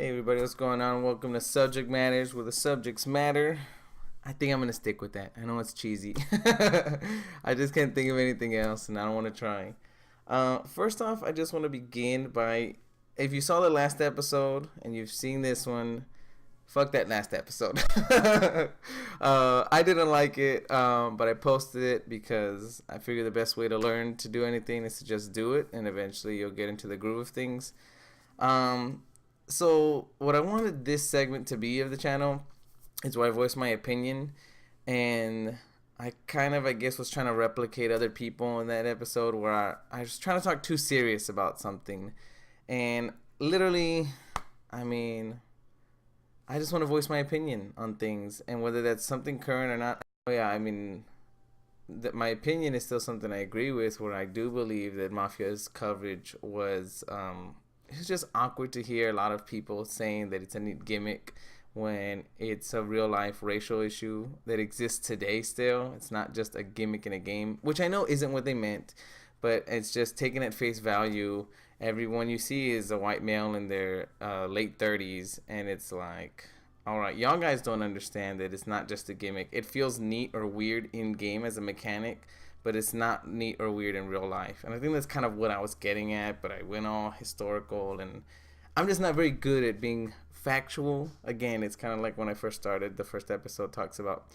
Hey everybody, what's going on? Welcome to Subject Matters, where the subjects matter. I think I'm gonna stick with that. I know it's cheesy. I just can't think of anything else, and I don't want to try. First off, I just want to begin by, if you saw the last episode and you've seen this one, fuck that last episode. I didn't like it, but I posted it because I figure the best way to learn to do anything is to just do it, and eventually you'll get into the groove of things. Um, so what I wanted this segment to be of the channel is where I voice my opinion, and I kind of, I guess, was trying to replicate other people in that episode where I was trying to talk too serious about something, and literally, I mean, I just want to voice my opinion on things, and whether that's something current or not. Oh yeah, I mean, that my opinion is still something I agree with, where I do believe that Mafia's coverage was it's just awkward to hear a lot of people saying that it's a neat gimmick when it's a real life racial issue that exists today still. It's not just a gimmick in a game, which I know isn't what they meant, but it's just taken at face value. Everyone you see is a white male in their late 30s, and it's like, all right, y'all guys don't understand that it's not just a gimmick. It feels neat or weird in game as a mechanic, but it's not neat or weird in real life. And I think that's kind of what I was getting at, but I went all historical, and I'm just not very good at being factual. Again, it's kind of like when I first started, the first episode talks about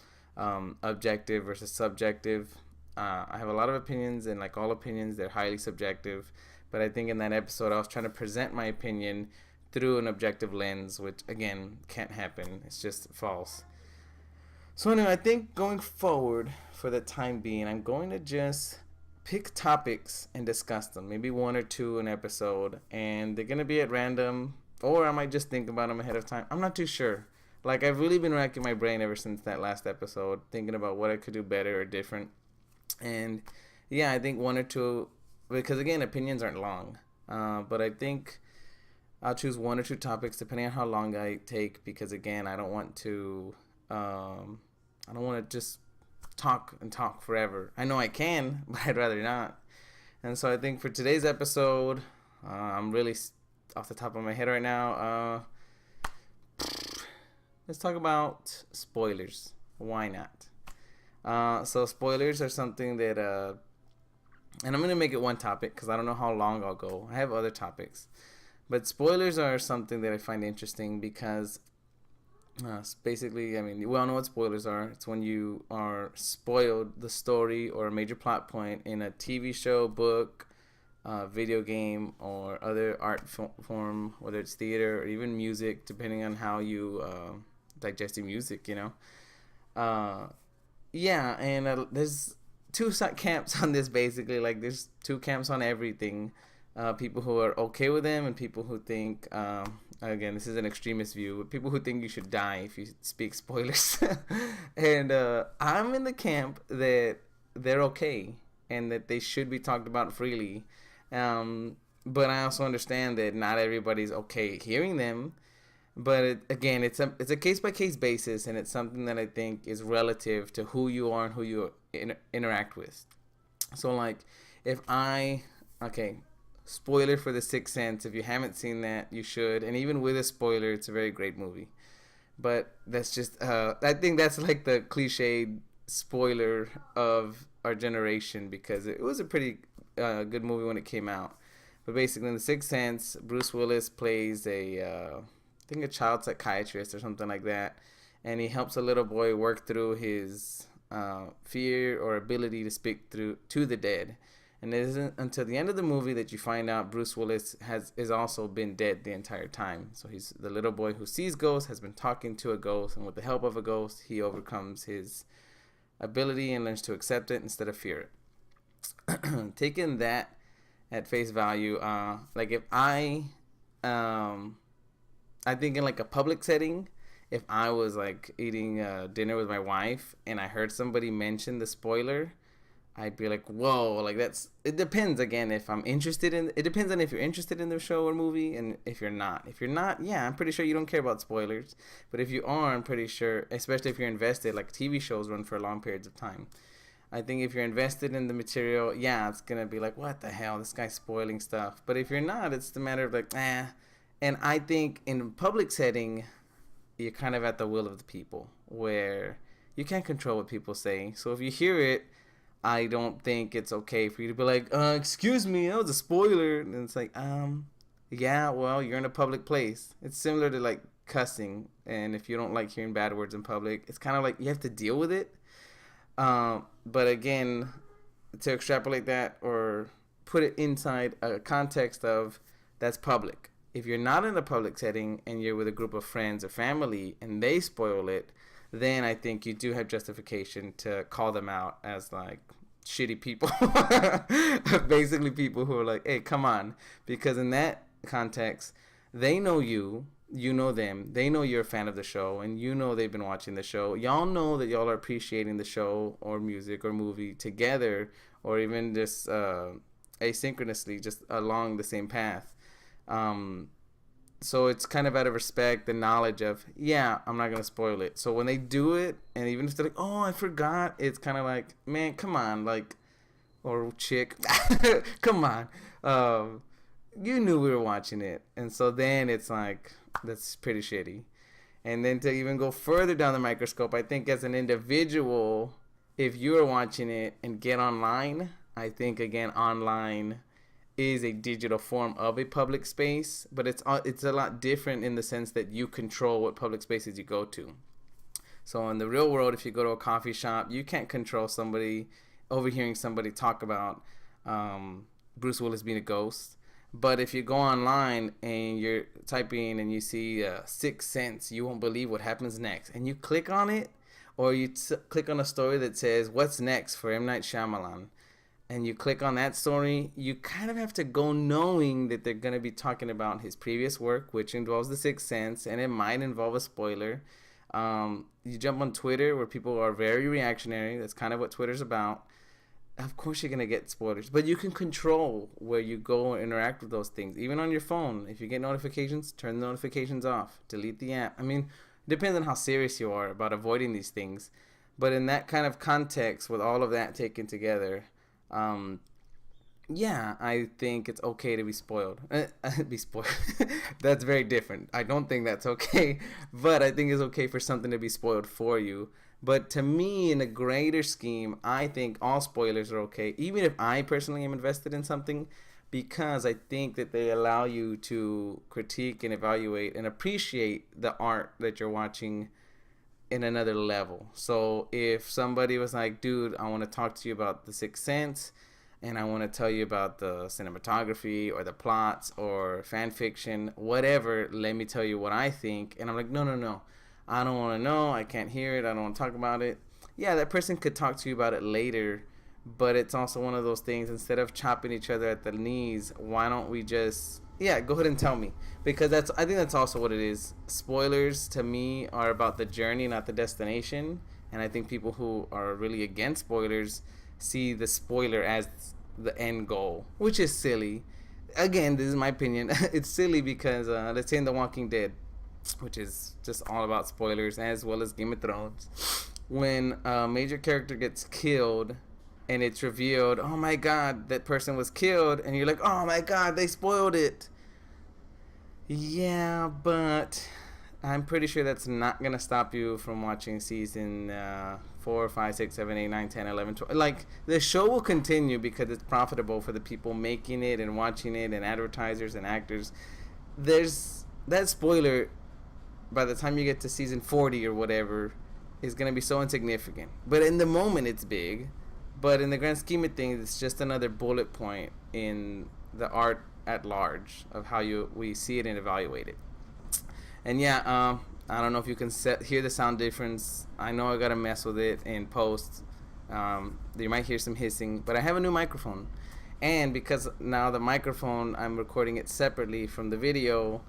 objective versus subjective. I have a lot of opinions, and like all opinions, they're highly subjective. But I think in that episode, I was trying to present my opinion through an objective lens, which again can't happen. It's just false. So anyway, I think going forward, for the time being, I'm going to just pick topics and discuss them. Maybe one or two an episode, and they're gonna be at random, or I might just think about them ahead of time. I'm not too sure. Like, I've really been racking my brain ever since that last episode, thinking about what I could do better or different. And yeah, I think one or two, because again, opinions aren't long. But I think I'll choose one or two topics depending on how long I take, because again, I don't want to. I don't want to just talk and talk forever. I know I can, but I'd rather not. And so I think for today's episode, I'm really off the top of my head right now. Let's talk about spoilers. Why not? So spoilers are something that, and I'm gonna make it one topic because I don't know how long I'll go. I have other topics, but spoilers are something that I find interesting because basically, I mean, we all know what spoilers are. It's when you are spoiled the story or a major plot point in a TV show, book, video game, or other art form, whether it's theater or even music, depending on how you digest your music, you know. Yeah, and there's two camps on this basically. Like, there's two camps on everything. People who are okay with them and people who think, again, this is an extremist view, but people who think you should die if you speak spoilers. And I'm in the camp that they're okay and that they should be talked about freely. But I also understand that not everybody's okay hearing them. But again, it's a case by case basis, and it's something that I think is relative to who you are and who you interact with. So like, if I okay, spoiler for The Sixth Sense. If you haven't seen that, you should. And even with a spoiler, it's a very great movie. But that's just I think that's like the cliched spoiler of our generation, because it was a pretty good movie when it came out. But basically, in The Sixth Sense, Bruce Willis plays I think a child psychiatrist or something like that, and he helps a little boy work through his fear or ability to speak through to the dead. And it isn't until the end of the movie that you find out Bruce Willis has also been dead the entire time. So he's the little boy who sees ghosts, has been talking to a ghost, and with the help of a ghost, he overcomes his ability and learns to accept it instead of fear it. Taking that at face value, like if I think in like a public setting, if I was like eating dinner with my wife and I heard somebody mention the spoiler, I'd be like, whoa, like that's, it depends again if I'm interested in, it depends on if you're interested in the show or movie and if you're not. If you're not, yeah, I'm pretty sure you don't care about spoilers. But if you are, I'm pretty sure, especially if you're invested, like TV shows run for long periods of time. I think if you're invested in the material, yeah, it's going to be like, what the hell, this guy's spoiling stuff. But if you're not, it's the matter of like, And I think in public setting, you're kind of at the will of the people, where you can't control what people say. So if you hear it, I don't think it's okay for you to be like, excuse me, that was a spoiler. And it's like, yeah, well, you're in a public place. It's similar to like cussing. And if you don't like hearing bad words in public, it's kind of like you have to deal with it. But again, to extrapolate that or put it inside a context of that's public. If you're not in a public setting and you're with a group of friends or family and they spoil it, then I think you do have justification to call them out as like shitty people. Basically people who are like, hey, come on. Because in that context, they know you, you know them, they know you're a fan of the show, and you know they've been watching the show. Y'all know that y'all are appreciating the show or music or movie together, or even just asynchronously, just along the same path. Um, so it's kind of out of respect, the knowledge of, yeah, I'm not gonna spoil it. So when they do it, and even if they're like, oh, I forgot, it's kind of like, man, come on, like, or chick, come on, you knew we were watching it, and so then it's like, that's pretty shitty. And then to even go further down the microscope, I think as an individual, if you are watching it and get online, I think again online is a digital form of a public space, but it's a lot different in the sense that you control what public spaces you go to. So in the real world, if you go to a coffee shop, you can't control somebody overhearing somebody talk about Bruce Willis being a ghost. But if you go online and you're typing and you see Sixth Sense, you won't believe what happens next, and you click on it, or you click on a story that says what's next for M. Night Shyamalan, and you click on that story, you kind of have to go knowing that they're going to be talking about his previous work, which involves The Sixth Sense, and it might involve a spoiler. You jump on Twitter where people are very reactionary. That's kind of what Twitter's about. Of course you're going to get spoilers, but you can control where you go and interact with those things. Even on your phone, if you get notifications, turn the notifications off, delete the app. I mean, it depends on how serious you are about avoiding these things. But in that kind of context, with all of that taken together, yeah, I think it's okay to be spoiled. Be spoiled. That's very different. I don't think that's okay, but I think it's okay for something to be spoiled for you. But to me, in a greater scheme, I think all spoilers are okay, even if I personally am invested in something, because I think that they allow you to critique and evaluate and appreciate the art that you're watching in another level. So if somebody was like, dude, I want to talk to you about The Sixth Sense, and I want to tell you about the cinematography or the plots or fan fiction, whatever, let me tell you what I think. And I'm like, no, no, no. I don't want to know. I can't hear it. I don't want to talk about it. Yeah, that person could talk to you about it later, but it's also one of those things, instead of chopping each other at the knees, why don't we just, yeah, go ahead and tell me. Because I think that's also what it is. Spoilers to me are about the journey, not the destination. And I think people who are really against spoilers see the spoiler as the end goal, which is silly. Again, this is my opinion. It's silly because let's say in The Walking Dead, which is just all about spoilers, as well as Game of Thrones, when a major character gets killed and it's revealed, oh my god, that person was killed, and you're like, oh my god, they spoiled it. Yeah, but I'm pretty sure that's not gonna stop you from watching season 4, 5, 6, 7, 8, 9, 10, 11, 12. Like, the show will continue because it's profitable for the people making it and watching it, and advertisers and actors. There's that spoiler, by the time you get to season 40 or whatever, is going to be so insignificant. But in the moment, it's big. But in the grand scheme of things, it's just another bullet point in the art at large of how we see it and evaluate it. And yeah, I don't know if you can hear the sound difference. I know I got to mess with it in post. You might hear some hissing, but I have a new microphone. And because now the microphone, I'm recording it separately from the video,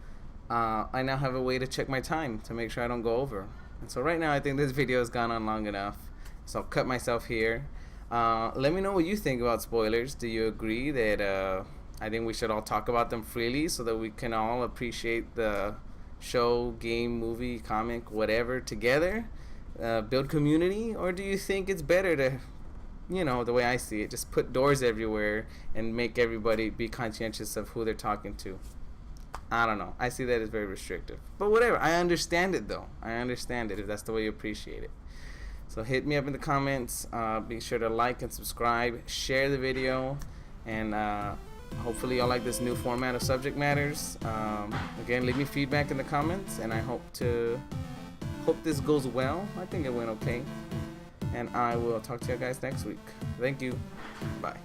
I now have a way to check my time to make sure I don't go over. And so right now I think this video has gone on long enough, so I'll cut myself here. Let me know what you think about spoilers. Do you agree that I think we should all talk about them freely so that we can all appreciate the show, game, movie, comic, whatever together, build community? Or do you think it's better to, the way I see it, just put doors everywhere and make everybody be conscientious of who they're talking to? I don't know. I see that as very restrictive. But whatever. I understand it though. I understand it if that's the way you appreciate it. So hit me up in the comments. Be sure to like and subscribe. Share the video. And hopefully y'all like this new format of subject matters. Again, leave me feedback in the comments. And I hope this goes well. I think it went okay. And I will talk to you guys next week. Thank you. Bye.